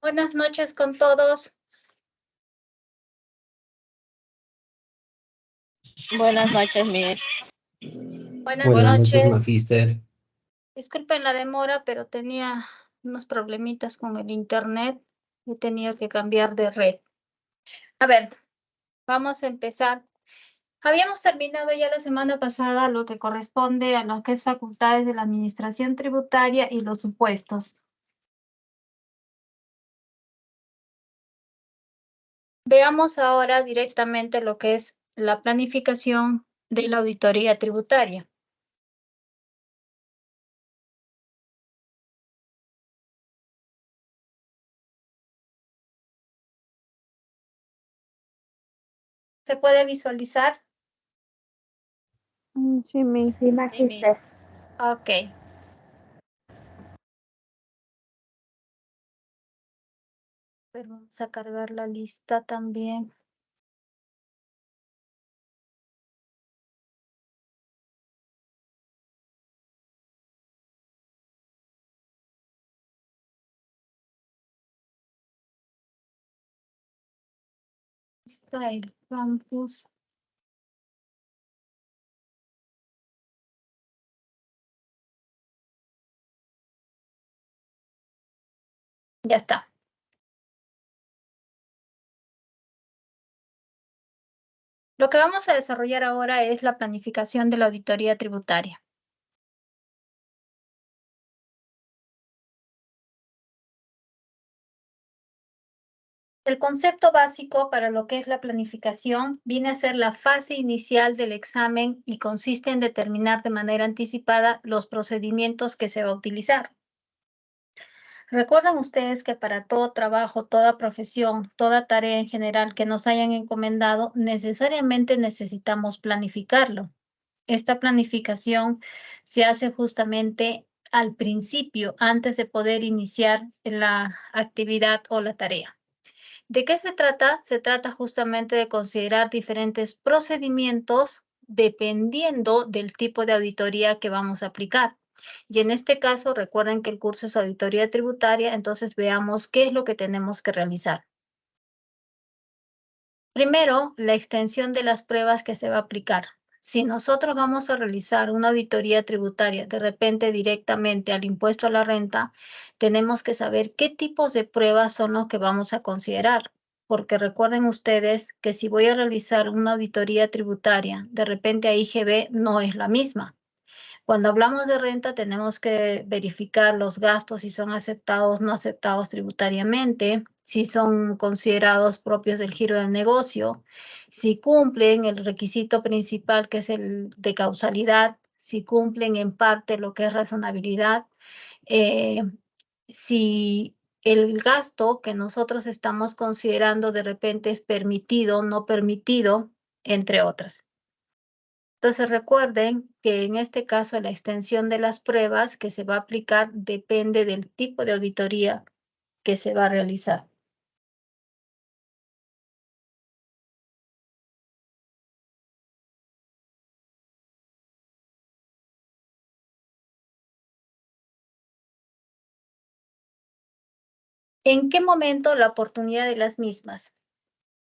Buenas noches con todos. Buenas noches, Miss. Buenas noches, noches. Magister. Disculpen la demora, pero tenía unos problemitas con el internet. He tenido que cambiar de red. A ver, vamos a empezar. Habíamos terminado ya la semana pasada lo que corresponde a lo que es facultades de la administración tributaria y los supuestos. Veamos ahora directamente lo que es la planificación de la auditoría tributaria. ¿Se puede visualizar? Sí, Miss. Sí, Magister. Ok. Pero vamos a cargar la lista también. Está el campus. Ya está. Lo que vamos a desarrollar ahora es la planificación de la auditoría tributaria. El concepto básico para lo que es la planificación viene a ser la fase inicial del examen y consiste en determinar de manera anticipada los procedimientos que se va a utilizar. Recuerdan ustedes que para todo trabajo, toda profesión, toda tarea en general que nos hayan encomendado, necesariamente necesitamos planificarlo. Esta planificación se hace justamente al principio, antes de poder iniciar la actividad o la tarea. ¿De qué se trata? Se trata justamente de considerar diferentes procedimientos dependiendo del tipo de auditoría que vamos a aplicar. Y en este caso, recuerden que el curso es auditoría tributaria, entonces veamos qué es lo que tenemos que realizar. Primero, la extensión de las pruebas que se va a aplicar. Si nosotros vamos a realizar una auditoría tributaria de repente directamente al impuesto a la renta, tenemos que saber qué tipos de pruebas son los que vamos a considerar. Porque recuerden ustedes que si voy a realizar una auditoría tributaria, de repente a IGB no es la misma. Cuando hablamos de renta, tenemos que verificar los gastos, si son aceptados o no aceptados tributariamente, si son considerados propios del giro del negocio, si cumplen el requisito principal, que es el de causalidad, si cumplen en parte lo que es razonabilidad, si el gasto que nosotros estamos considerando de repente es permitido, no permitido, entre otras. Entonces recuerden que en este caso la extensión de las pruebas que se va a aplicar depende del tipo de auditoría que se va a realizar. ¿En qué momento la oportunidad de las mismas?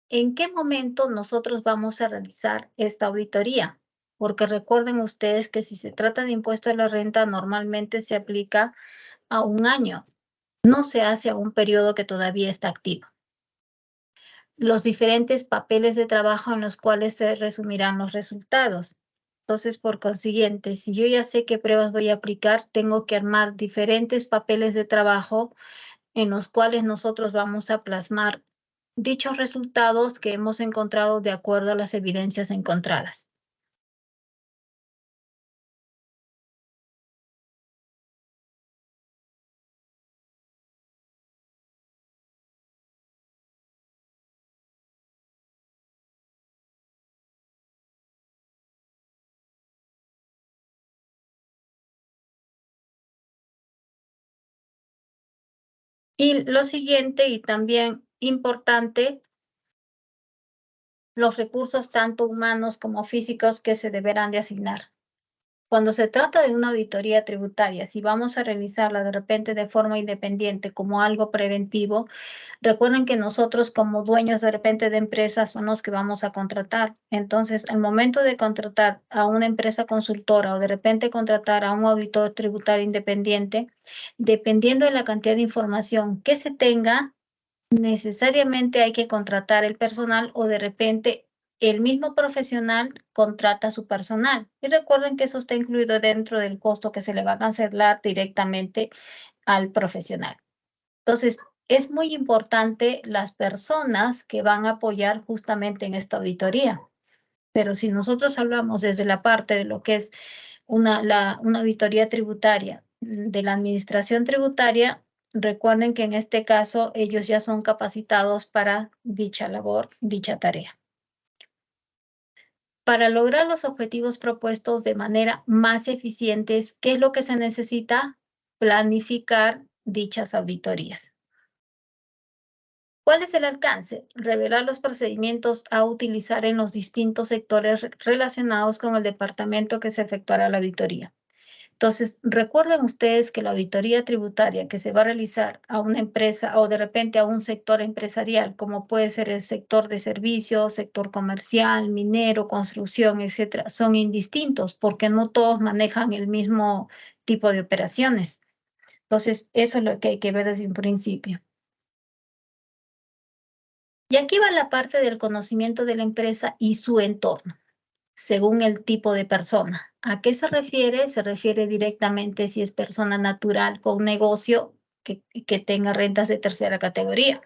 ¿En qué momento nosotros vamos a realizar esta auditoría? Porque recuerden ustedes que si se trata de impuesto a la renta, normalmente se aplica a un año, no se hace a un periodo que todavía está activo. Los diferentes papeles de trabajo en los cuales se resumirán los resultados. Entonces, por consiguiente, si yo ya sé qué pruebas voy a aplicar, tengo que armar diferentes papeles de trabajo en los cuales nosotros vamos a plasmar dichos resultados que hemos encontrado de acuerdo a las evidencias encontradas. Y lo siguiente, y también importante, los recursos tanto humanos como físicos que se deberán de asignar. Cuando se trata de una auditoría tributaria, si vamos a realizarla de repente de forma independiente como algo preventivo, recuerden que nosotros como dueños de repente de empresas son los que vamos a contratar. Entonces, al momento de contratar a una empresa consultora o de repente contratar a un auditor tributario independiente, dependiendo de la cantidad de información que se tenga, necesariamente hay que contratar el personal o de repente el mismo profesional contrata a su personal. Y recuerden que eso está incluido dentro del costo que se le va a cancelar directamente al profesional. Entonces, es muy importante las personas que van a apoyar justamente en esta auditoría. Pero si nosotros hablamos desde la parte de lo que es una auditoría tributaria de la administración tributaria, recuerden que en este caso ellos ya son capacitados para dicha labor, dicha tarea. Para lograr los objetivos propuestos de manera más eficientes, ¿qué es lo que se necesita? Planificar dichas auditorías. ¿Cuál es el alcance? Revelar los procedimientos a utilizar en los distintos sectores relacionados con el departamento que se efectuará la auditoría. Entonces, recuerden ustedes que la auditoría tributaria que se va a realizar a una empresa o de repente a un sector empresarial, como puede ser el sector de servicios, sector comercial, minero, construcción, etcétera, son indistintos porque no todos manejan el mismo tipo de operaciones. Entonces, eso es lo que hay que ver desde un principio. Y aquí va la parte del conocimiento de la empresa y su entorno, según el tipo de persona. ¿A qué se refiere? Se refiere directamente si es persona natural con negocio que tenga rentas de tercera categoría,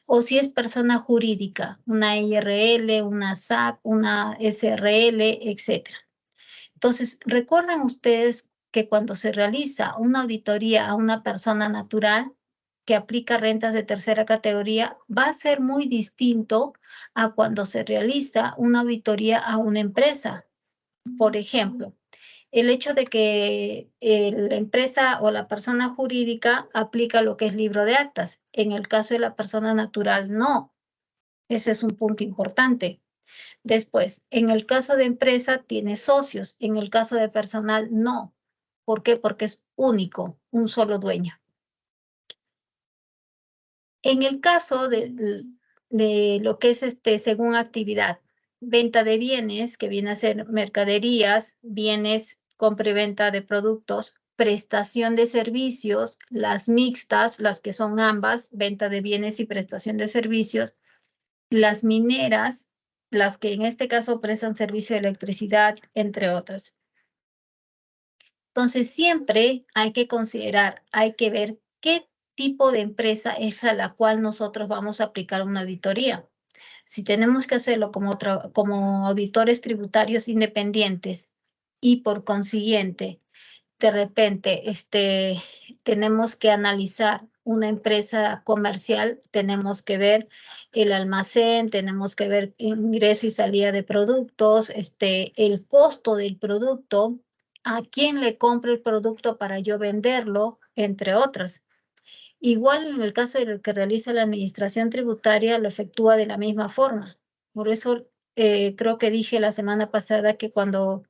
o si es persona jurídica, una IRL, una SAC, una SRL, etc. Entonces, recuerden ustedes que cuando se realiza una auditoría a una persona natural que aplica rentas de tercera categoría, va a ser muy distinto a cuando se realiza una auditoría a una empresa. Por ejemplo, el hecho de que la empresa o la persona jurídica aplica lo que es libro de actas. En el caso de la persona natural, no. Ese es un punto importante. Después, en el caso de empresa tiene socios, en el caso de personal no. ¿Por qué? Porque es único, un solo dueño. En el caso de lo que es según actividad, venta de bienes, que viene a ser mercaderías, bienes, compra y venta de productos, prestación de servicios, las mixtas, las que son ambas, venta de bienes y prestación de servicios, las mineras, las que en este caso prestan servicio de electricidad, entre otras. Entonces, siempre hay que considerar, hay que ver qué tipo de empresa es a la cual nosotros vamos a aplicar una auditoría. Si tenemos que hacerlo como auditores tributarios independientes y por consiguiente, de repente, tenemos que analizar una empresa comercial, tenemos que ver el almacén, tenemos que ver ingreso y salida de productos, el costo del producto, a quién le compro el producto para yo venderlo, entre otras. Igual en el caso del que realiza la administración tributaria, lo efectúa de la misma forma. Por eso creo que dije la semana pasada que cuando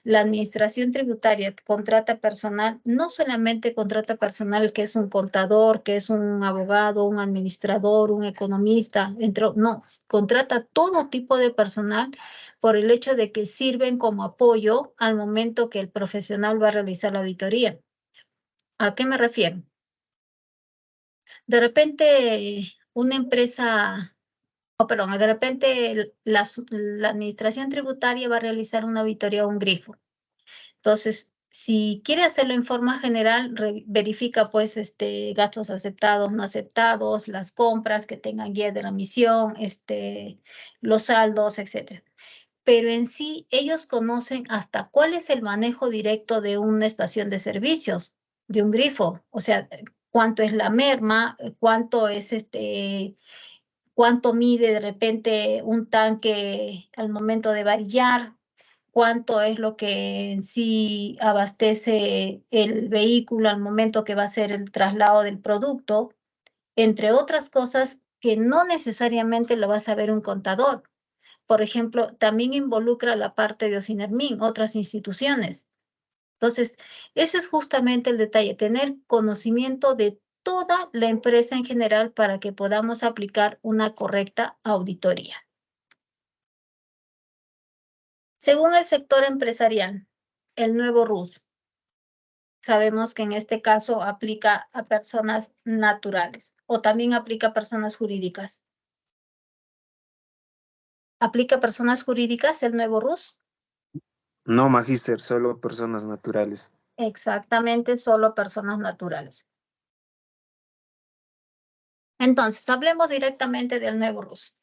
la administración tributaria contrata personal, no solamente contrata personal que es un contador, que es un abogado, un administrador, un economista, no, contrata todo tipo de personal por el hecho de que sirven como apoyo al momento que el profesional va a realizar la auditoría. ¿A qué me refiero? De repente, una empresa, perdón, de repente la administración tributaria va a realizar una auditoría a un grifo. Entonces, si quiere hacerlo en forma general, verifica pues gastos aceptados, no aceptados, las compras que tengan guía de remisión, los saldos, etcétera. Pero en sí, ellos conocen hasta cuál es el manejo directo de una estación de servicios, de un grifo. O sea, cuánto es la merma, cuánto es cuánto mide de repente un tanque al momento de varillar, cuánto es lo que en sí abastece el vehículo al momento que va a hacer el traslado del producto, entre otras cosas que no necesariamente lo va a saber un contador. Por ejemplo, también involucra la parte de Ocinermin, otras instituciones. Entonces, ese es justamente el detalle, tener conocimiento de toda la empresa en general para que podamos aplicar una correcta auditoría. Según el sector empresarial, el nuevo RUS, sabemos que en este caso aplica a personas naturales o también aplica a personas jurídicas. ¿Aplica a personas jurídicas el nuevo RUS? No, magíster, solo personas naturales. Exactamente, solo personas naturales. Entonces, hablemos directamente del nuevo RUS.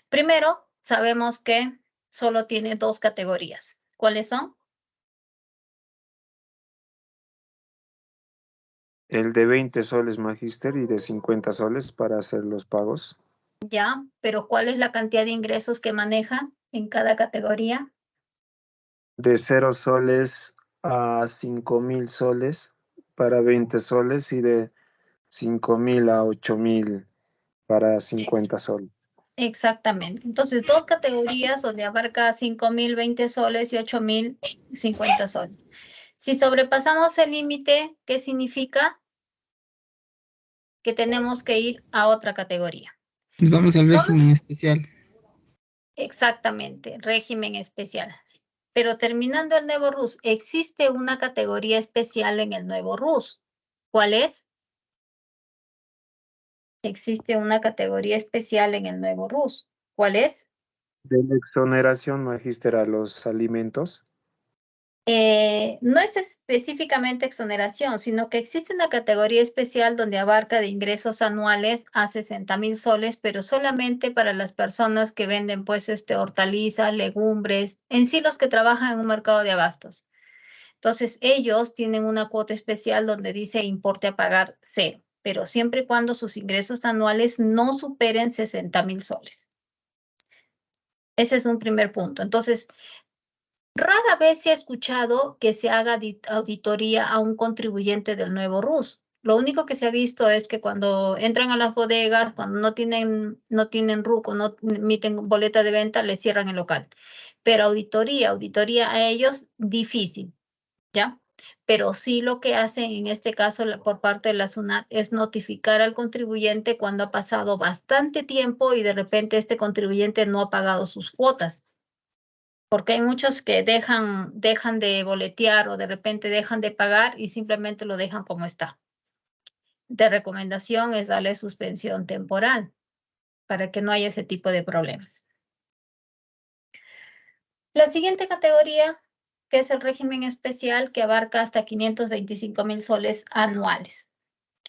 Primero, sabemos que solo tiene dos categorías. ¿Cuáles son? El de 20 soles, magíster, y de 50 soles para hacer los pagos. Ya, pero ¿cuál es la cantidad de ingresos que maneja en cada categoría? De 0 soles a 5.000 soles para 20 soles y de 5.000 a 8.000 para 50 soles. Exactamente. Entonces, dos categorías donde abarca 5.000, 20 soles y 8.000, 50 soles. Si sobrepasamos el límite, ¿qué significa? Que tenemos que ir a otra categoría. Nos vamos al régimen especial. Exactamente, régimen especial. Pero terminando el nuevo RUS, existe una categoría especial en el nuevo RUS. ¿Cuál es? Existe una categoría especial en el nuevo RUS. ¿Cuál es? De la exoneración, magíster, a los alimentos. No es específicamente exoneración, sino que existe una categoría especial donde abarca de ingresos anuales a 60.000 soles, pero solamente para las personas que venden pues hortalizas, legumbres, en sí los que trabajan en un mercado de abastos. Entonces ellos tienen una cuota especial donde dice importe a pagar cero, pero siempre y cuando sus ingresos anuales no superen 60.000 soles. Ese es un primer punto. Entonces, rara vez se ha escuchado que se haga auditoría a un contribuyente del nuevo RUS. Lo único que se ha visto es que cuando entran a las bodegas, cuando no tienen RUC o no emiten boleta de venta, les cierran el local. Pero auditoría a ellos, difícil, ¿ya? Pero sí lo que hacen en este caso por parte de la SUNAT es notificar al contribuyente cuando ha pasado bastante tiempo y de repente este contribuyente no ha pagado sus cuotas. Porque hay muchos que dejan de boletear o de repente dejan de pagar y simplemente lo dejan como está. De recomendación es darle suspensión temporal para que no haya ese tipo de problemas. La siguiente categoría, que es el régimen especial, que abarca hasta 525.000 soles anuales.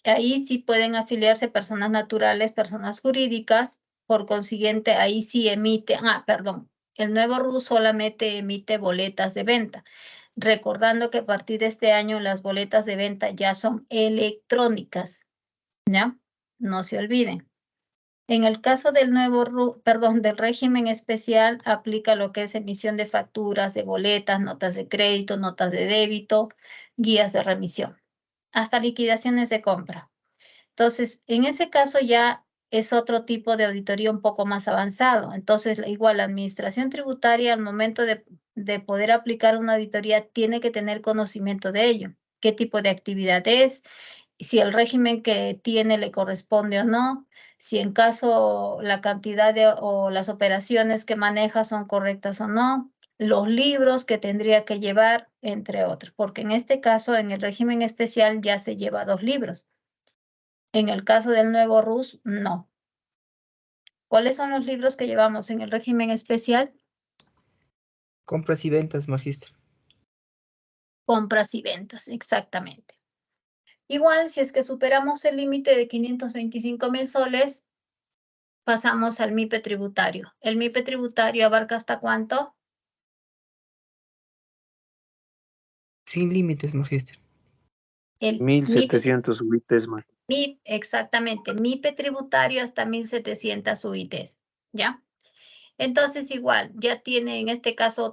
Ahí sí pueden afiliarse personas naturales, personas jurídicas, por consiguiente, ahí sí emite, el nuevo RUS solamente emite boletas de venta, recordando que a partir de este año las boletas de venta ya son electrónicas, ¿ya? No se olviden. En el caso del del régimen especial, aplica lo que es emisión de facturas, de boletas, notas de crédito, notas de débito, guías de remisión, hasta liquidaciones de compra. Entonces, en ese caso ya es otro tipo de auditoría un poco más avanzado. Entonces, igual la administración tributaria al momento de poder aplicar una auditoría tiene que tener conocimiento de ello. ¿Qué tipo de actividad es? Si el régimen que tiene le corresponde o no. Si en caso la cantidad o las operaciones que maneja son correctas o no. Los libros que tendría que llevar, entre otros. Porque en este caso, en el régimen especial ya se lleva 2 libros. En el caso del nuevo RUS, no. ¿Cuáles son los libros que llevamos en el régimen especial? Compras y ventas, magíster. Compras y ventas, exactamente. Igual, si es que superamos el límite de 525.000 soles, pasamos al MIPE tributario. ¿El MIPE tributario abarca hasta cuánto? Sin límites, magíster. El 1.700 UITs, MIP, exactamente, MIPE tributario hasta 1.700 UITs, ¿ya? Entonces, igual, ya tiene en este caso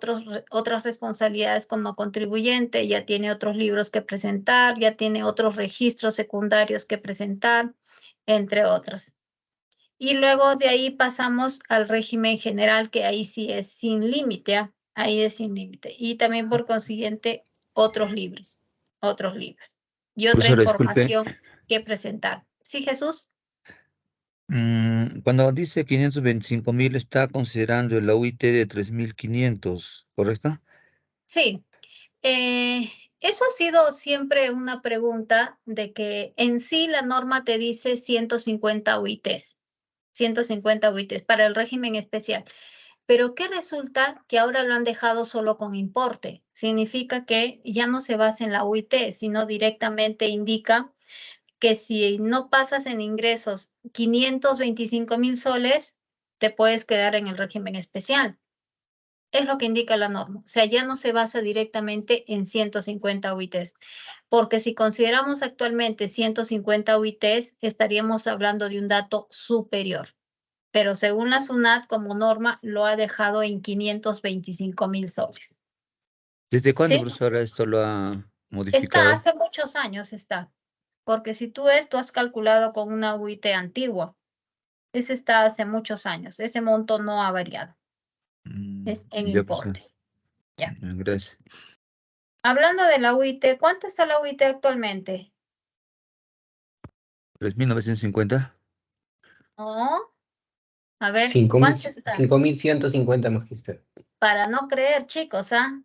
otras responsabilidades como contribuyente, ya tiene otros libros que presentar, ya tiene otros registros secundarios que presentar, entre otros. Y luego de ahí pasamos al régimen general, que ahí sí es sin límite, ahí es sin límite. Y también por consiguiente otros libros. Y otra Profesora, disculpe. información que presentar. ¿Sí, Jesús? Cuando dice 525.000 está considerando el UIT de 3.500, ¿correcto? Sí. Eso ha sido siempre una pregunta de que en sí la norma te dice 150 UITs. 150 UITs para el régimen especial. Pero ¿qué resulta? Que ahora lo han dejado solo con importe. Significa que ya no se basa en la UIT, sino directamente indica que si no pasas en ingresos 525.000 soles, te puedes quedar en el régimen especial. Es lo que indica la norma. O sea, ya no se basa directamente en 150 UITs. Porque si consideramos actualmente 150 UITs, estaríamos hablando de un dato superior. Pero según la SUNAT, como norma, lo ha dejado en 525.000 soles. ¿Desde cuándo, ¿Sí? profesora, esto lo ha Está modificado? hace muchos años, está. Porque si tú ves, tú has calculado con una UIT antigua. Ese está hace muchos años. Ese monto no ha variado. Es en Ya, profesora. importe. Ya. Gracias. Hablando de la UIT, ¿cuánto está la UIT actualmente? 3.950. No. A ver, 5.000 ¿cuánto está? 5.150, magíster. Para no creer, chicos, ¿ah?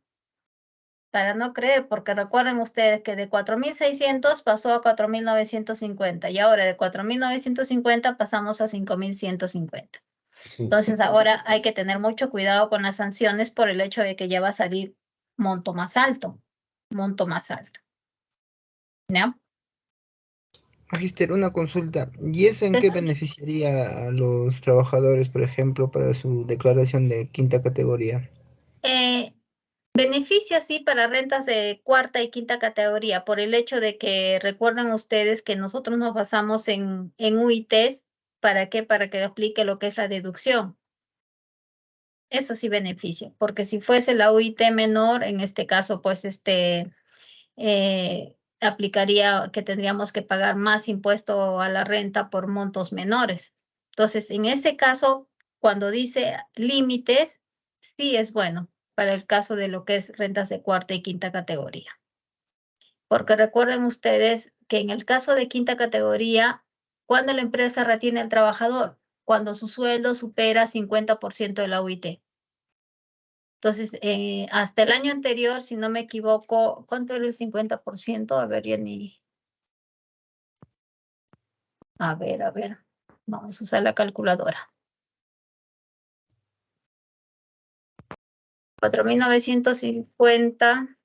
Para no creer, porque recuerden ustedes que de 4.600 pasó a 4.950 y ahora de 4.950 pasamos a 5.150. Sí. Entonces ahora hay que tener mucho cuidado con las sanciones por el hecho de que ya va a salir monto más alto. ¿Ya? Magíster, una consulta. ¿Y eso en qué beneficiaría a los trabajadores, por ejemplo, para su declaración de quinta categoría? Beneficia sí para rentas de cuarta y quinta categoría por el hecho de que recuerden ustedes que nosotros nos basamos en UITs. ¿Para qué? Para que aplique lo que es la deducción. Eso sí beneficia, porque si fuese la UIT menor, en este caso, pues aplicaría que tendríamos que pagar más impuesto a la renta por montos menores. Entonces, en ese caso, cuando dice límites, sí es bueno para el caso de lo que es rentas de cuarta y quinta categoría. Porque recuerden ustedes que en el caso de quinta categoría, ¿cuándo la empresa retiene al trabajador? Cuando su sueldo supera 50% de la UIT. Entonces, hasta el año anterior, si no me equivoco, ¿cuánto era el 50%? A ver, ya ni... A ver, vamos a usar la calculadora. 4.950.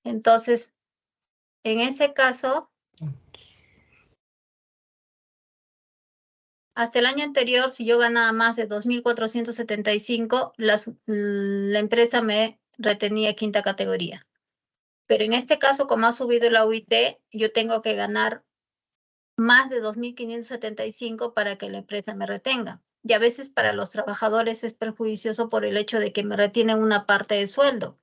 Entonces, en ese caso, hasta el año anterior, si yo ganaba más de 2.475, la empresa me retenía quinta categoría. Pero en este caso, como ha subido la UIT, yo tengo que ganar más de 2.575 para que la empresa me retenga. Y a veces para los trabajadores es perjudicioso por el hecho de que me retienen una parte de sueldo,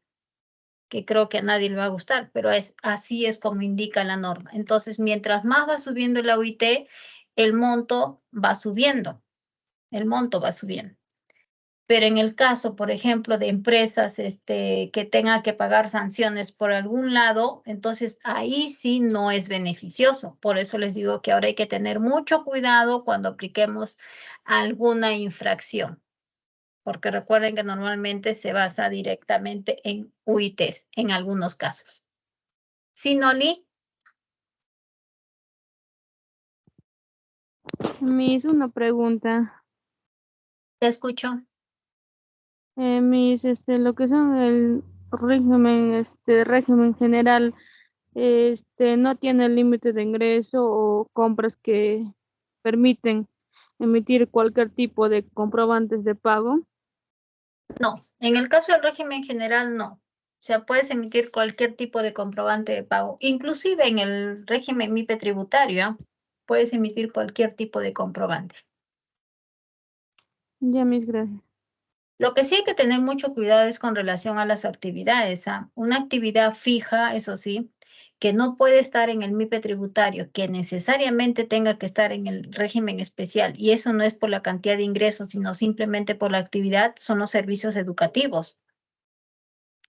que creo que a nadie le va a gustar, pero así es como indica la norma. Entonces, mientras más va subiendo la UIT, el monto va subiendo. Pero en el caso, por ejemplo, de empresas que tengan que pagar sanciones por algún lado, entonces ahí sí no es beneficioso. Por eso les digo que ahora hay que tener mucho cuidado cuando apliquemos alguna infracción, porque recuerden que normalmente se basa directamente en UITs en algunos casos. ¿Sí, Noli? Me hizo una pregunta. Te escucho. Lo que son el régimen general, no tiene límite de ingreso o compras que permiten emitir cualquier tipo de comprobantes de pago. No, en el caso del régimen general no. O sea, puedes emitir cualquier tipo de comprobante de pago. Inclusive en el régimen MIPE tributario, ¿ah? Puedes emitir cualquier tipo de comprobante. Ya, mis gracias. Lo que sí hay que tener mucho cuidado es con relación a las actividades, ¿ah? Una actividad fija, eso sí, que no puede estar en el MIPE tributario, que necesariamente tenga que estar en el régimen especial, y eso no es por la cantidad de ingresos, sino simplemente por la actividad, son los servicios educativos.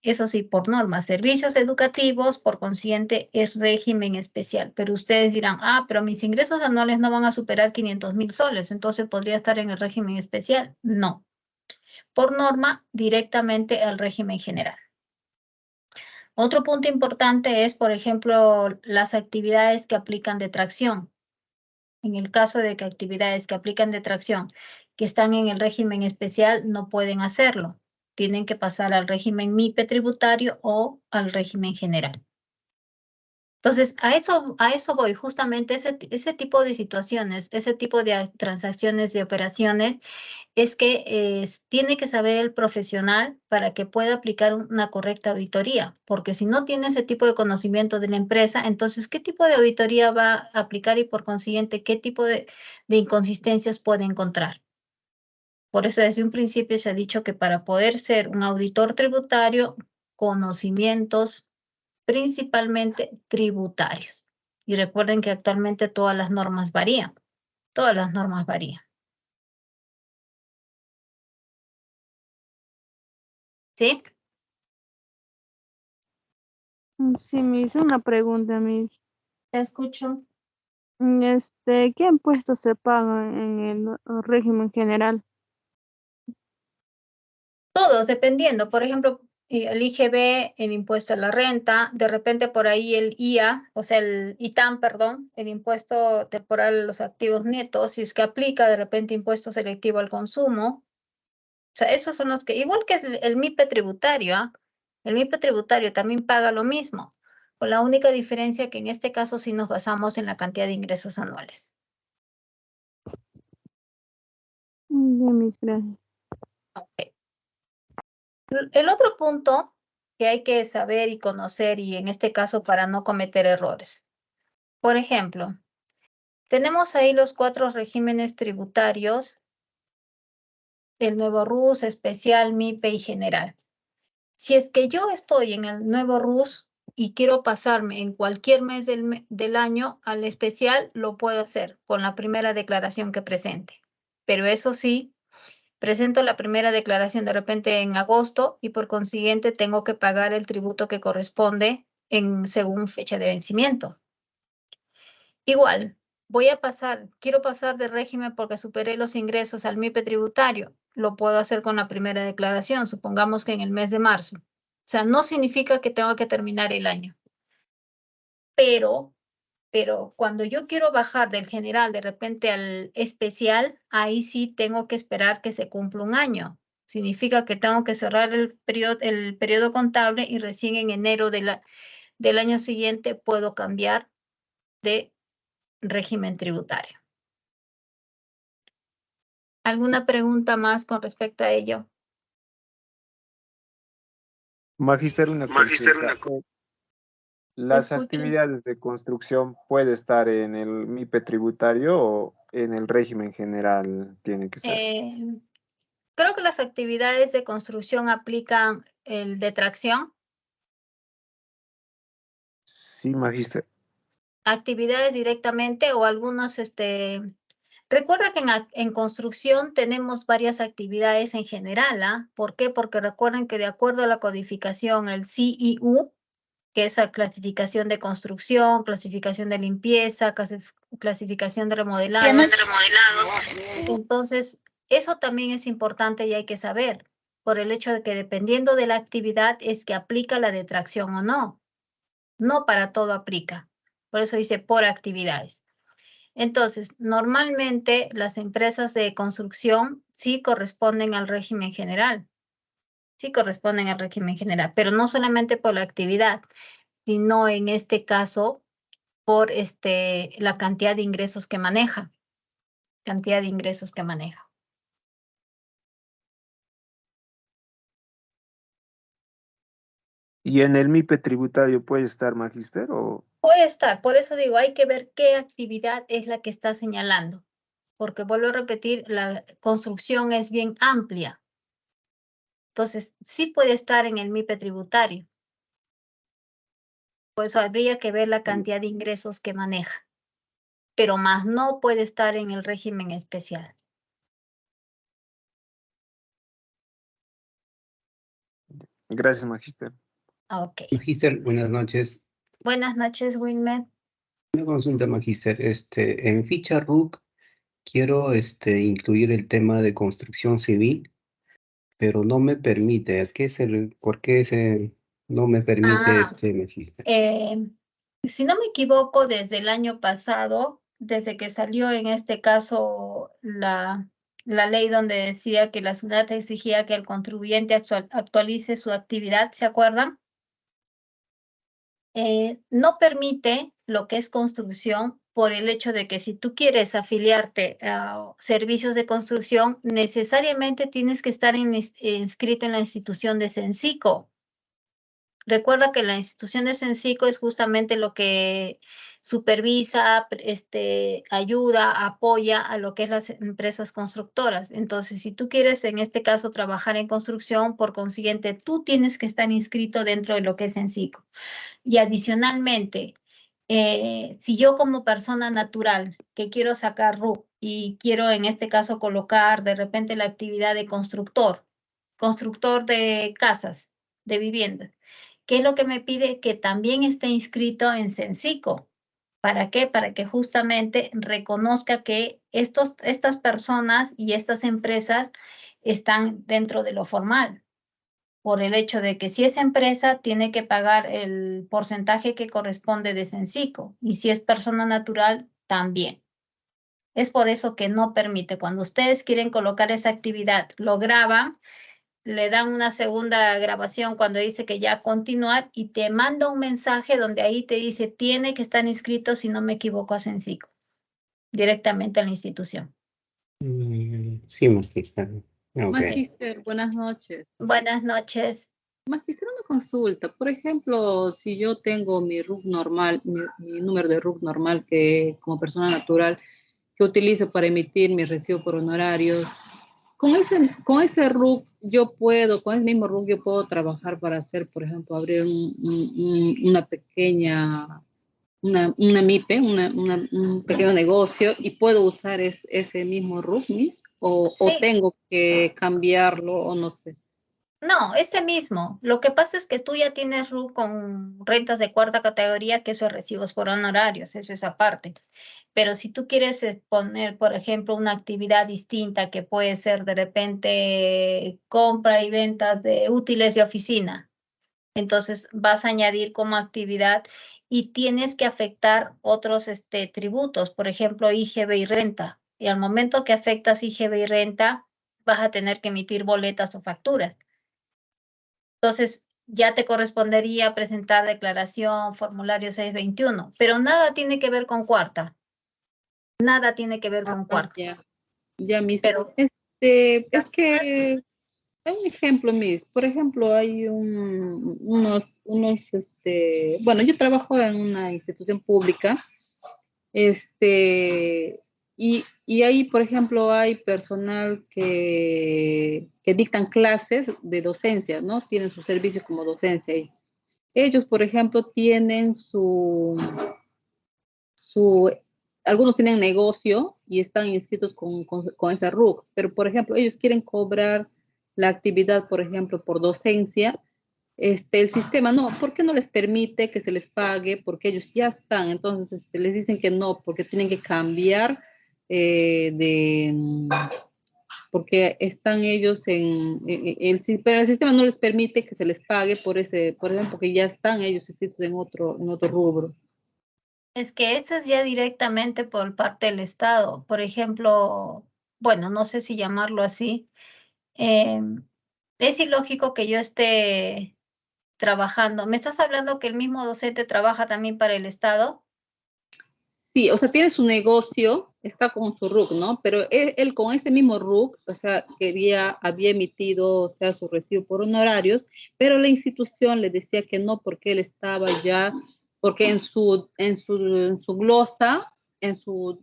Eso sí, por norma, servicios educativos, por consiguiente, es régimen especial. Pero ustedes dirán, ah, pero mis ingresos anuales no van a superar 500.000 soles, entonces podría estar en el régimen especial. No. Por norma, directamente al régimen general. Otro punto importante es, por ejemplo, las actividades que aplican detracción. En el caso de que actividades que aplican detracción que están en el régimen especial no pueden hacerlo. Tienen que pasar al régimen MIPE tributario o al régimen general. Entonces, a eso voy, justamente ese tipo de situaciones, ese tipo de transacciones, de operaciones, es que tiene que saber el profesional para que pueda aplicar una correcta auditoría, porque si no tiene ese tipo de conocimiento de la empresa, entonces, ¿qué tipo de auditoría va a aplicar y por consiguiente, qué tipo de inconsistencias puede encontrar? Por eso desde un principio se ha dicho que para poder ser un auditor tributario, conocimientos principalmente tributarios. Y recuerden que actualmente todas las normas varían, todas las normas varían. ¿Sí? Sí, me hizo una pregunta, Miss. Te escucho. ¿Qué impuestos se pagan en el régimen general? Todos, dependiendo. Por ejemplo, el IGB, el impuesto a la renta, de repente por ahí el IA, o sea, el ITAM, perdón, el impuesto temporal a los activos netos, si es que aplica de repente impuesto selectivo al consumo. O sea, esos son los que, igual que es el MIPE tributario, ¿ah? El MIPE tributario también paga lo mismo, con la única diferencia que en este caso sí nos basamos en la cantidad de ingresos anuales. Bien, Miss, gracias. Ok. El otro punto que hay que saber y conocer, y en este caso para no cometer errores. Por ejemplo, tenemos ahí los 4 regímenes tributarios, el nuevo RUS, especial, MIPE y general. Si es que yo estoy en el nuevo RUS y quiero pasarme en cualquier mes del año al especial, lo puedo hacer con la primera declaración que presente. Pero eso sí, presento la primera declaración de repente en agosto y por consiguiente tengo que pagar el tributo que corresponde según fecha de vencimiento. Igual, quiero pasar de régimen porque superé los ingresos al MIPE tributario. Lo puedo hacer con la primera declaración, supongamos que en el mes de marzo. O sea, no significa que tengo que terminar el año. Pero cuando yo quiero bajar del general de repente al especial, ahí sí tengo que esperar que se cumpla un año. Significa que tengo que cerrar el periodo contable y recién en enero del año siguiente puedo cambiar de régimen tributario. ¿Alguna pregunta más con respecto a ello? Magister, una consulta. ¿Las Escucho. actividades de construcción puede estar en el MIPE tributario o en el régimen general tiene que ser? Creo que las actividades de construcción aplican el de tracción. Sí, Magister. Actividades directamente o algunos, recuerda que en construcción tenemos varias actividades en general, ¿ah? ¿Por qué? Porque recuerden que de acuerdo a la codificación, el CIU, que es la clasificación de construcción, clasificación de limpieza, clasificación de remodelados. Entonces, eso también es importante y hay que saber, por el hecho de que dependiendo de la actividad es que aplica la detracción o no. No para todo aplica. Por eso dice por actividades. Entonces, normalmente las empresas de construcción sí corresponden al régimen general. Sí corresponden al régimen general, pero no solamente por la actividad, sino en este caso por la cantidad de ingresos que maneja. Cantidad de ingresos que maneja. ¿Y en el MIPE tributario puede estar, Magister? ¿O? Puede estar, por eso digo, hay que ver qué actividad es la que está señalando, porque vuelvo a repetir, la construcción es bien amplia. Entonces, sí puede estar en el MIPE tributario. Por eso habría que ver la cantidad de ingresos que maneja, pero más no puede estar en el régimen especial. Gracias, Magister. Ok. Magíster, buenas noches. Buenas noches, Wilmer. Una consulta, Magíster. En ficha RUC quiero incluir el tema de construcción civil, pero no me permite. ¿Por qué no me permite Magíster? Si no me equivoco, desde el año pasado, desde que salió en este caso la ley donde decía que la SUNAT exigía que el contribuyente actualice su actividad, ¿se acuerdan? No permite lo que es construcción por el hecho de que si tú quieres afiliarte a servicios de construcción, necesariamente tienes que estar inscrito en la institución de Censico. Recuerda que la institución de Censico es justamente lo que supervisa, ayuda, apoya a lo que es las empresas constructoras. Entonces, si tú quieres en este caso trabajar en construcción, por consiguiente, tú tienes que estar inscrito dentro de lo que es Censico. Y adicionalmente, si yo como persona natural que quiero sacar RUC y quiero en este caso colocar de repente la actividad de constructor de casas, de viviendas, ¿qué es lo que me pide? Que también esté inscrito en Censico. ¿Para qué? Para que justamente reconozca que estas personas y estas empresas están dentro de lo formal, por el hecho de que si es empresa, tiene que pagar el porcentaje que corresponde de Censico, y si es persona natural, también. Es por eso que no permite. Cuando ustedes quieren colocar esa actividad, lo graban, le dan una segunda grabación cuando dice que ya continuar y te manda un mensaje donde ahí te dice tiene que estar inscrito, si no me equivoco, a Censico, directamente a la institución. Sí, Magíster. Ok. Magíster, buenas noches. Buenas noches. Magíster, una consulta. Por ejemplo, si yo tengo mi RUC normal, mi número de RUC normal que como persona natural que utilizo para emitir mi recibo por honorarios, con ese RUC yo puedo, con ese mismo RUC yo puedo trabajar para hacer, por ejemplo, abrir una pequeña, una MIPE, un pequeño negocio, y puedo usar ese mismo RUC, o Sí. tengo que cambiarlo, o no sé. No, ese mismo. Lo que pasa es que tú ya tienes RUC con rentas de cuarta categoría, que eso es recibos por honorarios, eso es aparte. Pero si tú quieres poner, por ejemplo, una actividad distinta que puede ser de repente compra y ventas de útiles de oficina, entonces vas a añadir como actividad y tienes que afectar otros tributos, por ejemplo, IGB y renta. Y al momento que afectas IGB y renta, vas a tener que emitir boletas o facturas. Entonces, ya te correspondería presentar declaración, formulario 621, pero nada tiene que ver con cuarta. Nada tiene que ver con cuarta. Ya, Miss. Pero, Es que, hay un ejemplo, Miss. Por ejemplo, hay bueno, yo trabajo en una institución pública, y ahí, por ejemplo, hay personal que dictan clases de docencia, ¿no? Tienen su servicio como docencia ahí. Ellos, por ejemplo, tienen algunos tienen negocio y están inscritos con esa RUC, pero por ejemplo, ellos quieren cobrar la actividad, por ejemplo, por docencia. El sistema no, ¿por qué no les permite que se les pague? Porque ellos ya están, entonces les dicen que no, porque tienen que cambiar porque están ellos pero el sistema no les permite que se les pague por ejemplo, porque ya están ellos inscritos en otro rubro. es que eso es ya directamente por parte del Estado. Por ejemplo, bueno, no sé si llamarlo así. Es ilógico que yo esté trabajando. ¿Me estás hablando que el mismo docente trabaja también para el Estado? Sí, o sea, tiene su negocio, está con su RUC, ¿no? Pero él con ese mismo RUC, o sea, había emitido, o sea, su recibo por honorarios, pero la institución le decía que no, porque él estaba ya, porque en su glosa, en su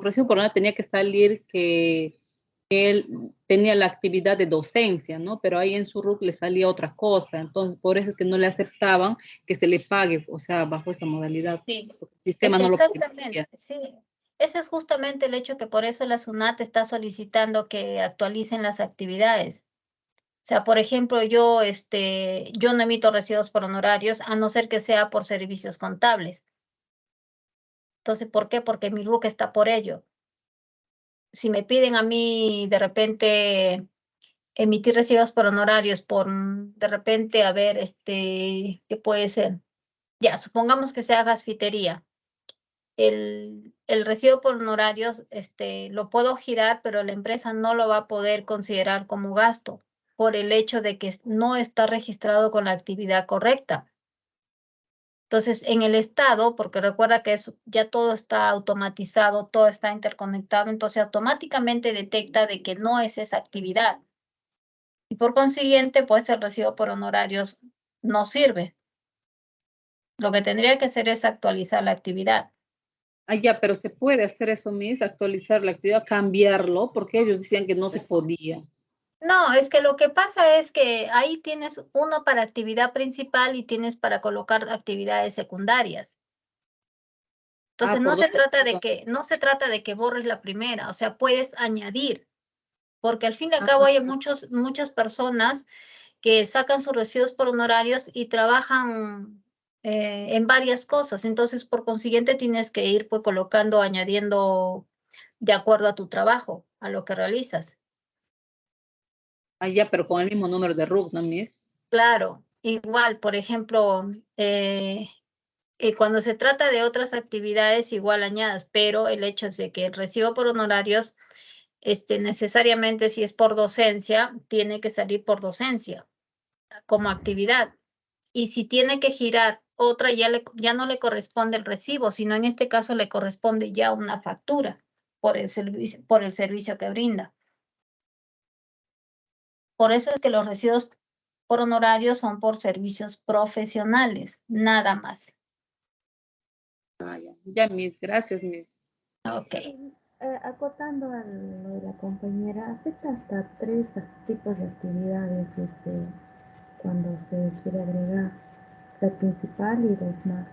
recibo por honorarios tenía que salir que él tenía la actividad de docencia, ¿no? Pero ahí en su RUC le salía otra cosa, entonces por eso es que no le aceptaban que se le pague, o sea, bajo esa modalidad. Sí, El sistema no lo exactamente, permitía. sí. Ese es justamente el hecho que por eso la SUNAT está solicitando que actualicen las actividades. sea, por ejemplo, yo no emito recibos por honorarios a no ser que sea por servicios contables. Entonces, ¿por qué? Porque mi RUC está por ello. Si me piden a mí de repente emitir recibos por honorarios por de repente, a ver, ¿qué puede ser? Ya, supongamos que sea gasfitería. El recibo por honorarios, lo puedo girar, pero la empresa no lo va a poder considerar como gasto por el hecho de que no está registrado con la actividad correcta. Entonces, en el estado, porque recuerda que ya todo está automatizado, todo está interconectado, entonces automáticamente detecta de que no es esa actividad. Y por consiguiente, pues el recibo por honorarios no sirve. Lo que tendría que hacer es actualizar la actividad. Ah, ya, pero se puede hacer eso, Miss, actualizar la actividad, cambiarlo, porque ellos decían que no se podía. No, es que lo que pasa es que ahí tienes uno para actividad principal y tienes para colocar actividades secundarias. Entonces no se trata de que borres la primera, o sea, puedes añadir, porque al fin y al cabo hay muchas personas que sacan sus recibos por honorarios y trabajan en varias cosas. Entonces, por consiguiente, tienes que ir pues colocando, añadiendo de acuerdo a tu trabajo, a lo que realizas. Ah, ya, pero con el mismo número de RUC, ¿no, Miss? Claro, igual, por ejemplo, cuando se trata de otras actividades, igual añadas, pero el hecho es de que el recibo por honorarios, necesariamente si es por docencia, tiene que salir por docencia como actividad. Y si tiene que girar otra, ya no le corresponde el recibo, sino en este caso le corresponde ya una factura por el servicio que brinda. Por eso es que los recibos por honorarios son por servicios profesionales, nada más. Ah, ya, Miss, gracias, Miss. Ok. Acotando a lo de la compañera, afecta hasta 3 tipos de actividades cuando se quiere agregar la principal y dos más.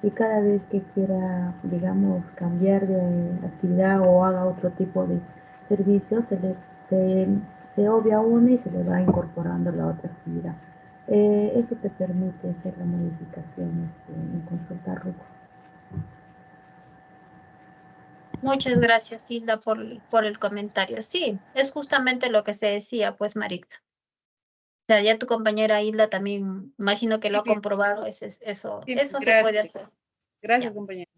Y cada vez que quiera, digamos, cambiar de actividad o haga otro tipo de servicio, se obvia una y se le va incorporando la otra actividad. Eso te permite hacer la modificación en consulta RUC. Muchas gracias, Hilda, por el comentario. Sí, es justamente lo que se decía, pues, Maritza. O sea, ya tu compañera Hilda también, imagino que lo ha comprobado, eso se puede hacer. Gracias, Ya. compañera.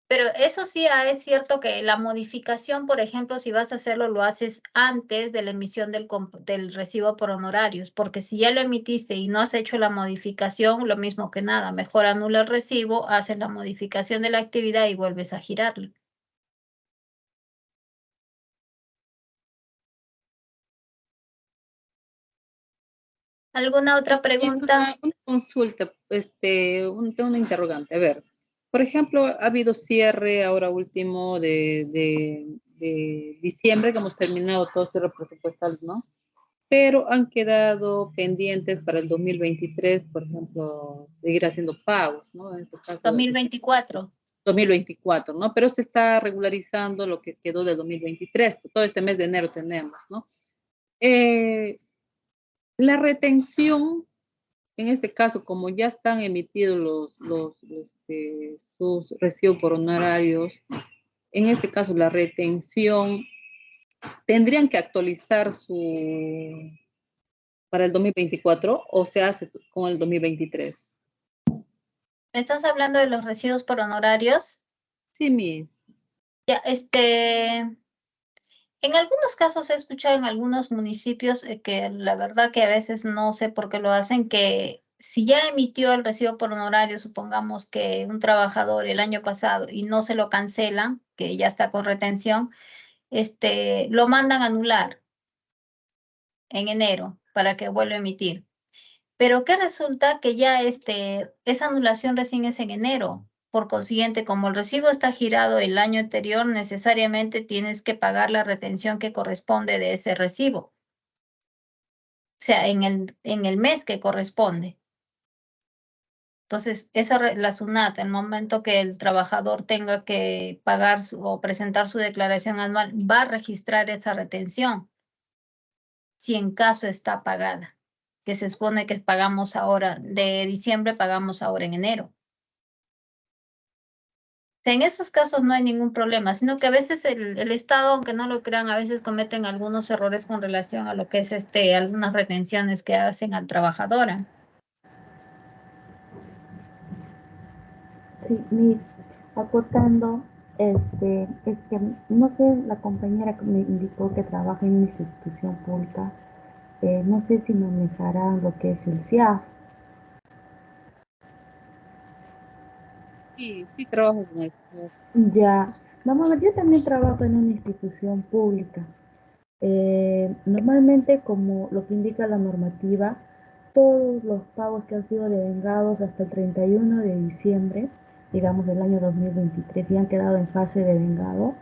Pero eso sí, es cierto que la modificación, por ejemplo, si vas a hacerlo, lo haces antes de la emisión del recibo por honorarios, porque si ya lo emitiste y no has hecho la modificación, lo mismo que nada, mejor anula el recibo, haces la modificación de la actividad y vuelves a girarlo. ¿Alguna otra pregunta? Una consulta, tengo una interrogante. A ver, por ejemplo, ha habido cierre ahora último de diciembre, que hemos terminado todo cierre presupuestal, ¿no? Pero han quedado pendientes para el 2023, por ejemplo, seguir haciendo pagos, ¿no? En este caso, 2024. 2024, ¿no? Pero se está regularizando lo que quedó del 2023, todo este mes de enero tenemos, ¿no? La retención, en este caso, como ya están emitidos sus recibos por honorarios, en este caso la retención, tendrían que actualizar para el 2024 o se hace con el 2023. ¿Estás hablando de los recibos por honorarios? Sí, Miss. Ya, en algunos casos he escuchado en algunos municipios que la verdad que a veces no sé por qué lo hacen, que si ya emitió el recibo por honorario, supongamos que un trabajador el año pasado y no se lo cancelan, que ya está con retención, lo mandan a anular en enero para que vuelva a emitir. Pero ¿qué resulta? Que ya esa anulación recién es en enero. Por consiguiente, como el recibo está girado el año anterior, necesariamente tienes que pagar la retención que corresponde de ese recibo. O sea, en el mes que corresponde. Entonces, la SUNAT, el momento que el trabajador tenga que pagar o presentar su declaración anual, va a registrar esa retención, si en caso está pagada. que se supone que pagamos ahora, de diciembre pagamos ahora en enero. Sea, en esos casos no hay ningún problema, sino que a veces el Estado, aunque no lo crean, a veces cometen algunos errores con relación a lo que es algunas retenciones que hacen al trabajador. Sí, Miss, acotando, es que no sé, la compañera que me indicó que trabaja en una institución pública, no sé si manejarán lo que es el CIAF. Sí, sí trabajo con eso. Ya, vamos a ver, yo también trabajo en una institución pública. Normalmente, como lo que indica la normativa, todos los pagos que han sido devengados hasta el 31 de diciembre, digamos del año 2023, y han quedado en fase de devengado,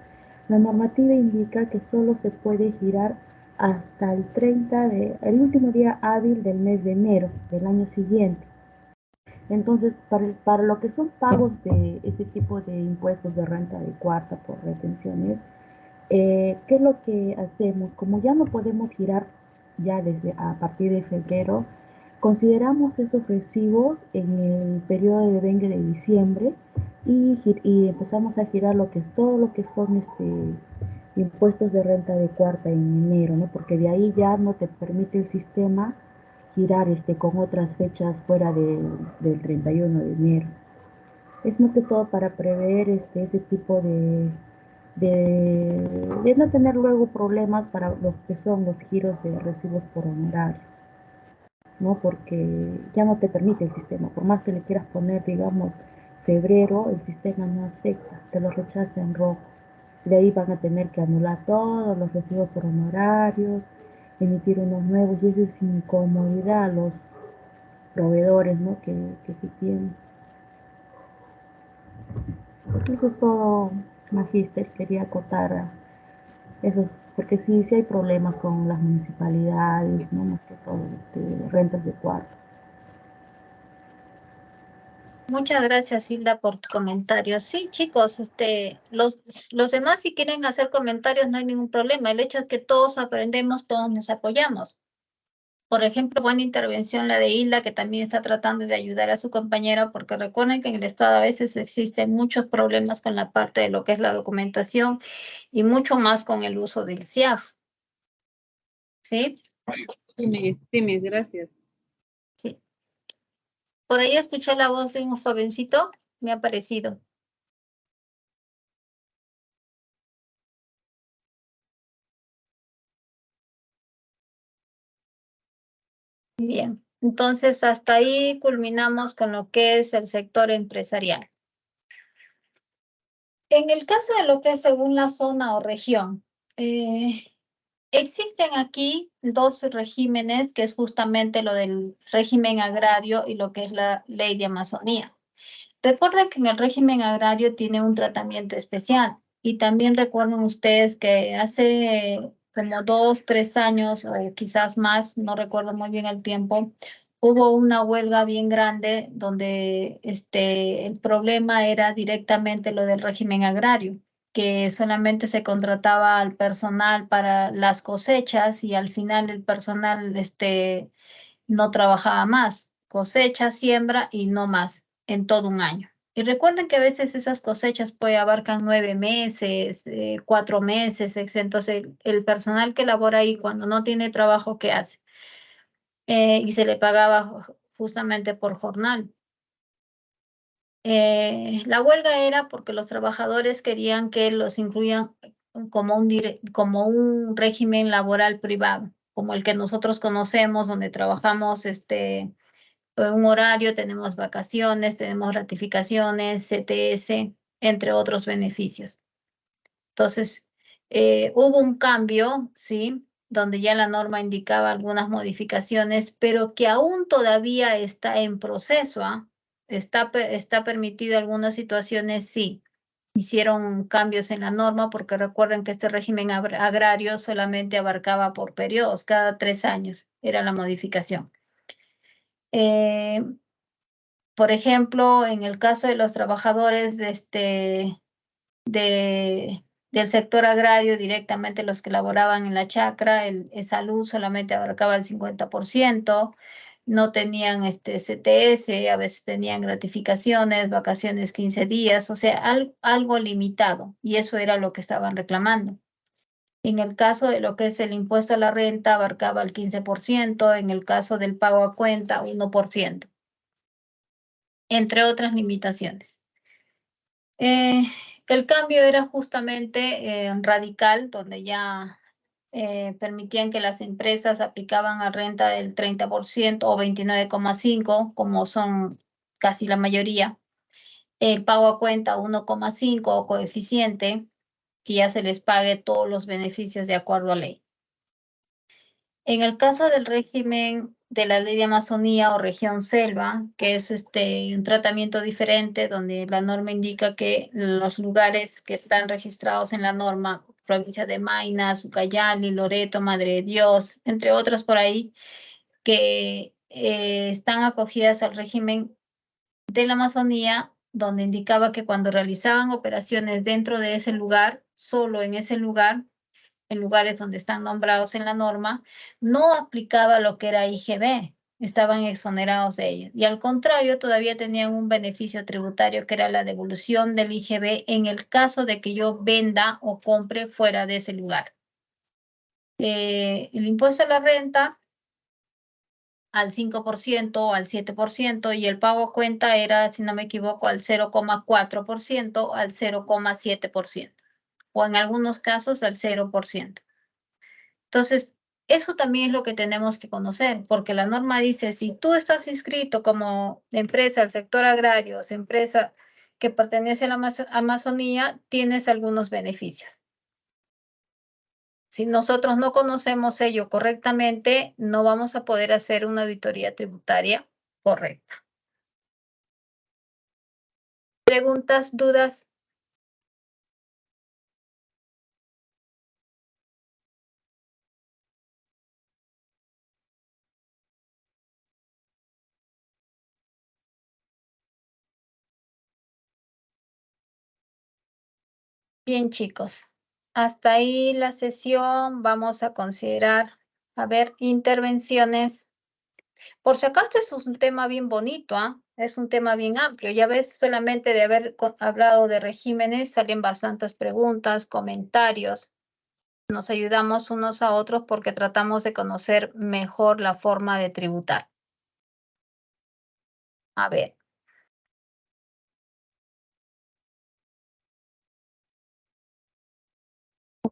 la normativa indica que solo se puede girar hasta el último día hábil del mes de enero del año siguiente. Entonces, para lo que son pagos de este tipo de impuestos de renta de cuarta por retenciones, ¿qué es lo que hacemos? Como ya no podemos girar ya desde a partir de febrero, consideramos esos recibos en el periodo de devengue de diciembre y empezamos a girar todo lo que son impuestos de renta de cuarta en enero, ¿no? Porque de ahí ya no te permite el sistema girar con otras fechas fuera del 31 de enero. Es más que todo para prever ese tipo de no tener luego problemas para los que son los giros de recibos por honorarios, ¿no? Porque ya no te permite el sistema, por más que le quieras poner, digamos, febrero, el sistema no acepta, te lo rechaza en rojo. De ahí van a tener que anular todos los recibos por honorarios, emitir unos nuevos, y eso es incomodidad a los proveedores, ¿no? que se tienen. Eso es todo, Magíster, quería acotar eso, porque sí hay problemas con las municipalidades, ¿no? Más que todo, rentas de cuarto. Muchas gracias, Hilda, por tu comentario. Sí, chicos, los demás si quieren hacer comentarios no hay ningún problema. El hecho es que todos aprendemos, todos nos apoyamos. Por ejemplo, buena intervención la de Hilda, que también está tratando de ayudar a su compañera, porque recuerden que en el Estado a veces existen muchos problemas con la parte de lo que es la documentación y mucho más con el uso del CIAF. ¿Sí? Sí, mis gracias. Sí. Por ahí escuché la voz de un jovencito, me ha parecido. Bien, entonces hasta ahí culminamos con lo que es el sector empresarial. En el caso de lo que es según la zona o región, existen aquí dos regímenes, que es justamente lo del régimen agrario y lo que es la ley de Amazonía. Recuerden que en el régimen agrario tiene un tratamiento especial y también recuerden ustedes que hace como 2, 3 años o quizás más, no recuerdo muy bien el tiempo, hubo una huelga bien grande donde el problema era directamente lo del régimen agrario, que solamente se contrataba al personal para las cosechas y al final el personal no trabajaba más, cosecha, siembra y no más en todo un año. Y recuerden que a veces esas cosechas abarcan 9 meses, 4 meses, entonces el personal que labora ahí cuando no tiene trabajo, ¿qué hace? Y se le pagaba justamente por jornal. La huelga era porque los trabajadores querían que los incluyan como un régimen laboral privado, como el que nosotros conocemos, donde trabajamos un horario, tenemos vacaciones, tenemos ratificaciones, CTS, entre otros beneficios. Entonces, hubo un cambio, ¿sí? Donde ya la norma indicaba algunas modificaciones, pero que aún todavía está en proceso, ¿ah? Está permitido algunas situaciones, sí. Hicieron cambios en la norma porque recuerden que este régimen agrario solamente abarcaba por periodos, cada 3 años era la modificación. Por ejemplo, en el caso de los trabajadores de del sector agrario, directamente los que laboraban en la chacra, el salud solamente abarcaba el 50%, no tenían CTS, a veces tenían gratificaciones, vacaciones 15 días, o sea, algo limitado, y eso era lo que estaban reclamando. En el caso de lo que es el impuesto a la renta, abarcaba el 15%, en el caso del pago a cuenta, 1%, entre otras limitaciones. El cambio era justamente radical, donde ya permitían que las empresas aplicaban a renta del 30% o 29,5%, como son casi la mayoría. El pago a cuenta 1,5% o coeficiente, que ya se les pague todos los beneficios de acuerdo a ley. En el caso del régimen de la ley de Amazonía o región selva, que es un tratamiento diferente, donde la norma indica que los lugares que están registrados en la norma, provincia de Maynas, Ucayali, Loreto, Madre de Dios, entre otros por ahí, que están acogidas al régimen de la Amazonía, donde indicaba que cuando realizaban operaciones dentro de ese lugar, solo en ese lugar, en lugares donde están nombrados en la norma, no aplicaba lo que era IGB, estaban exonerados de ello. Y al contrario, todavía tenían un beneficio tributario que era la devolución del IGB en el caso de que yo venda o compre fuera de ese lugar. El impuesto a la renta al 5% o al 7%, y el pago a cuenta era, si no me equivoco, al 0,4% al 0,7%, o en algunos casos al 0%. Entonces, eso también es lo que tenemos que conocer, porque la norma dice, si tú estás inscrito como empresa del sector agrario, o empresa que pertenece a la Amazonía, tienes algunos beneficios. Si nosotros no conocemos ello correctamente, no vamos a poder hacer una auditoría tributaria correcta. ¿Preguntas, dudas? Bien, chicos. Hasta ahí la sesión. Vamos a considerar, a ver, intervenciones. Por si acaso es un tema bien bonito, ¿ah? Es un tema bien amplio. Ya ves, solamente de haber hablado de regímenes salen bastantes preguntas, comentarios. Nos ayudamos unos a otros porque tratamos de conocer mejor la forma de tributar. A ver.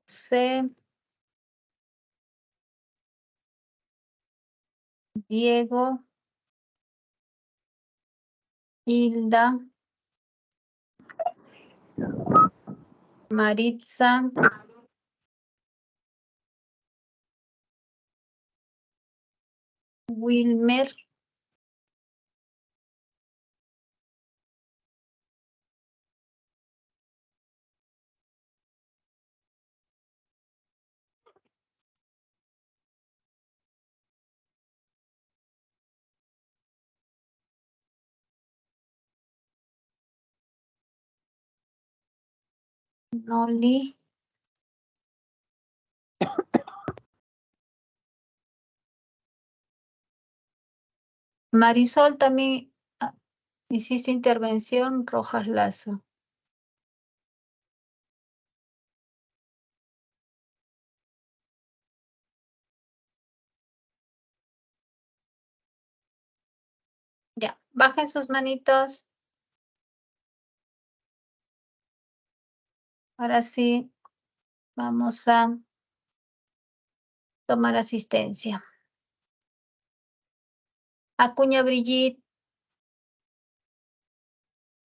José. Diego. Hilda. Maritza. Wilmer. Noli. Marisol también hiciste intervención. Rojas Lazo. Ya, bajen sus manitos. Ahora sí, vamos a tomar asistencia. Acuña Brigitte.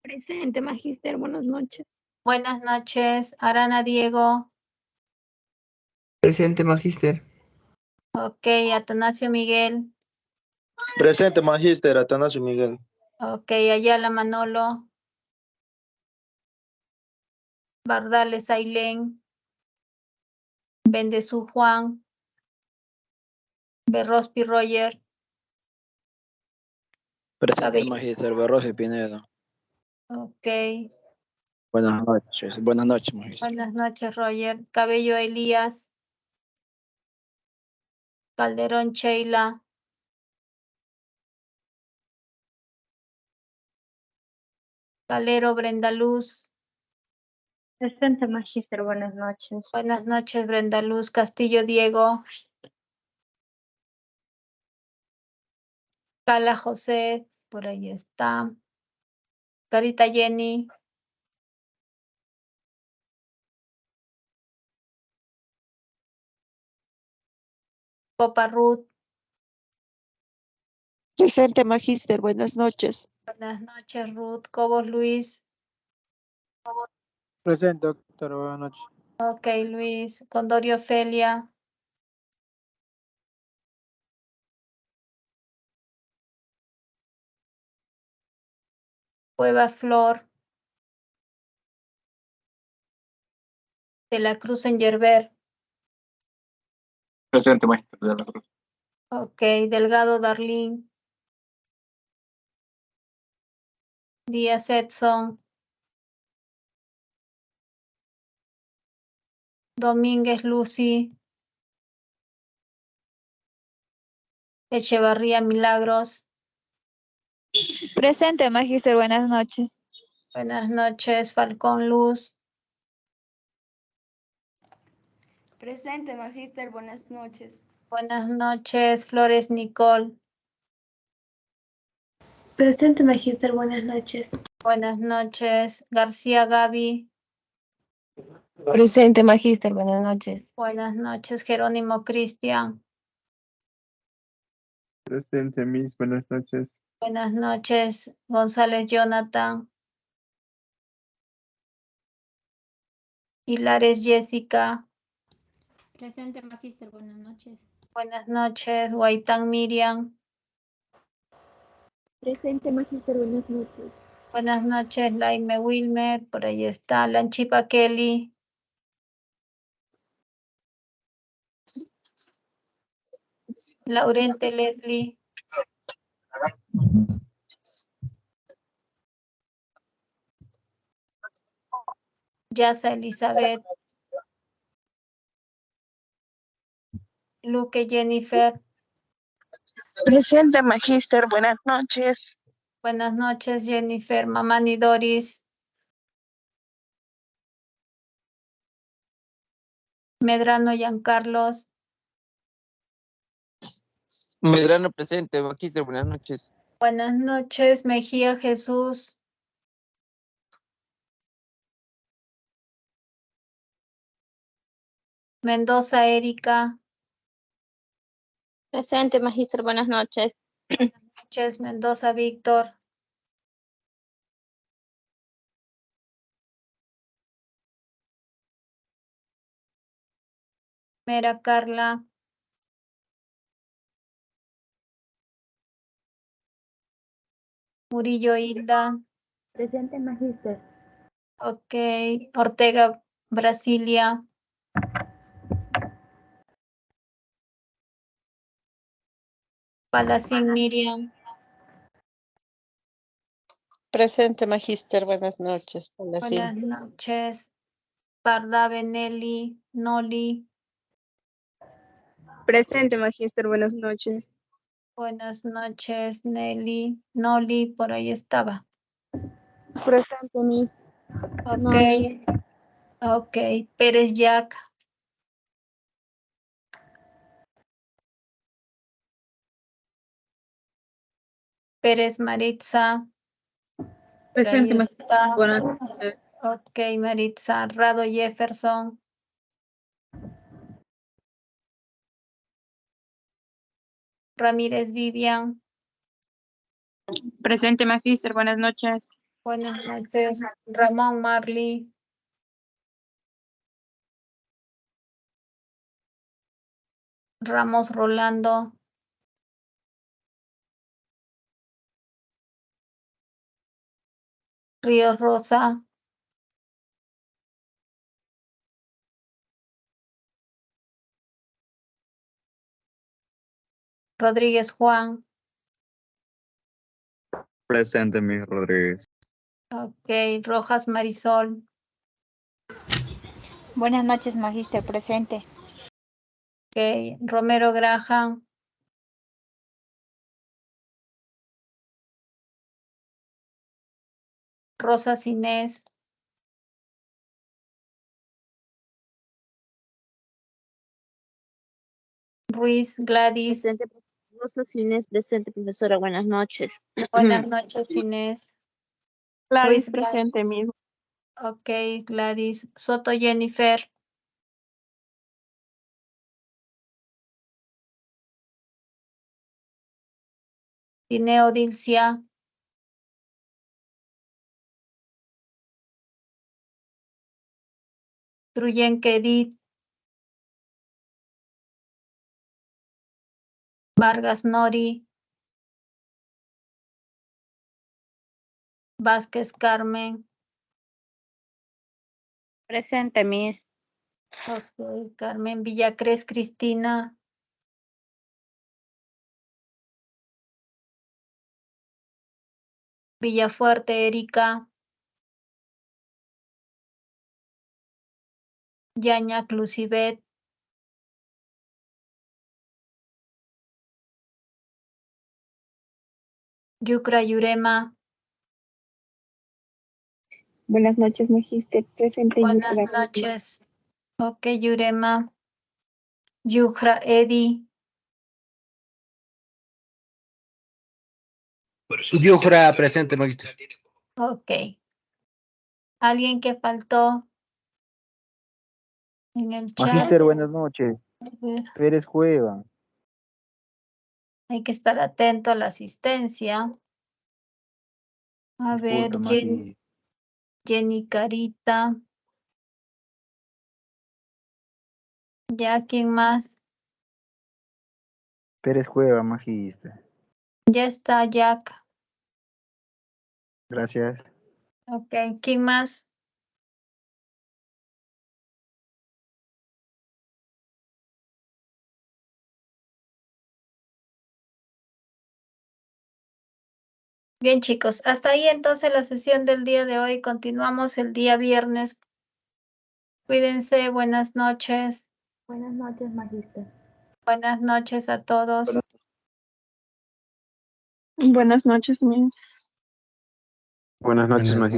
Presente, Magíster. Buenas noches. Buenas noches. Arana Diego. Presente, Magíster. Ok, Atanasio Miguel. Presente, Magíster, Atanasio Miguel. Ok, Ayala Manolo. Bardales Ailén. Bendezú Juan. Berrospi Roger. Presente, Magíster, Barroso y Pinedo. Ok. Buenas noches, magister. Buenas noches, Roger. Cabello Elías. Calderón Sheila. Calero Brenda Luz. Presente, magíster, buenas noches. Buenas noches, Brenda Luz. Castillo Diego. Cala José, por ahí está. Carita Jenny. Copa Ruth. Presente, magíster, buenas noches. Buenas noches, Ruth. Cobos Luis. Presente, doctora, buenas noches. Ok, Luis. Condorio Ofelia. Cueva Flor. De la Cruz en Yerber. Presente, magister de la Cruz. Ok, Delgado Darlín. Díaz Edson. Domínguez Lucy. Echevarría Milagros. Presente, magíster, buenas noches. Buenas noches, Falcón Luz. Presente, magíster, buenas noches. Buenas noches, Flores Nicole. Presente, magíster, buenas noches. Buenas noches, García Gaby. Presente, magíster, buenas noches. Buenas noches, Jerónimo Cristian. Presente, Miss, buenas noches. Buenas noches, González Jonathan. Hilares Jessica. Presente, magíster, buenas noches. Buenas noches, Guaitán Miriam. Presente, magíster, buenas noches. Buenas noches, Laime Wilmer. Por ahí está, Lanchipa Kelly. Laurente Leslie. Yasa Elizabeth. Luque Jennifer. Presente, magíster, buenas noches. Buenas noches, Jennifer. Mamani Doris. Medrano Giancarlos. Medrano presente, magíster, buenas noches. Buenas noches, Mejía Jesús. Mendoza Erika. Presente, magíster, buenas noches. Buenas noches, Mendoza Víctor. Mera Carla. Murillo Hilda. Presente, magíster. Ok, Ortega Brasilia. Palacín Miriam. Presente, magíster, buenas noches. Buenas noches. Parda Benelli, Noli. Presente, magíster, buenas noches. Buenas noches, Nelly. Noli, por ahí estaba. Presente, Miss. Ok. Ok. Pérez Jack. Pérez Maritza. Por ahí Presente, está. buenas noches. Ok, Maritza. Rado Jefferson. Ramírez Vivian. Presente, magíster, buenas noches. Buenas noches. Ramón Marley. Ramos Rolando. Ríos Rosa. Rodríguez Juan. Presente, Miss Rodríguez. Ok, Rojas Marisol. Buenas noches, Magíster, presente. Ok, Romero Graham. Rosas Inés. Ruiz Gladys. Presente, Rosas Inés, presente, profesora. Buenas noches. Buenas noches, Inés. Gladys, Ruiz presente mismo. Ok, Gladys. Soto Jennifer. Tineo Dilcia. Truyenque Edith. Vargas Nori. Vázquez Carmen. Presente, Miss. Ok, Carmen Villacrés Cristina. Villafuerte Erika. Yañac Lucibet. Yucra Yurema. Buenas noches, Magíster, presente. Buenas Yucra. noches. Ok, Yurema. Yujra Edi. Yujra, presente, magíster. Ok. ¿Alguien que faltó en el chat? Magíster, buenas noches. A ver, Pérez Cueva. hay que estar atento a la asistencia. A ver, Disculpe, magíster. Jenny Carita. ¿Ya quién más? Pérez Cueva, magíster. Ya está Jack. Gracias. Ok, ¿quién más? Bien, chicos, hasta ahí entonces la sesión del día de hoy. Continuamos el día viernes. Cuídense, buenas noches. Buenas noches, Magíster. Buenas noches a todos. Buenas noches, Miss. Buenas noches, Buenas magíster.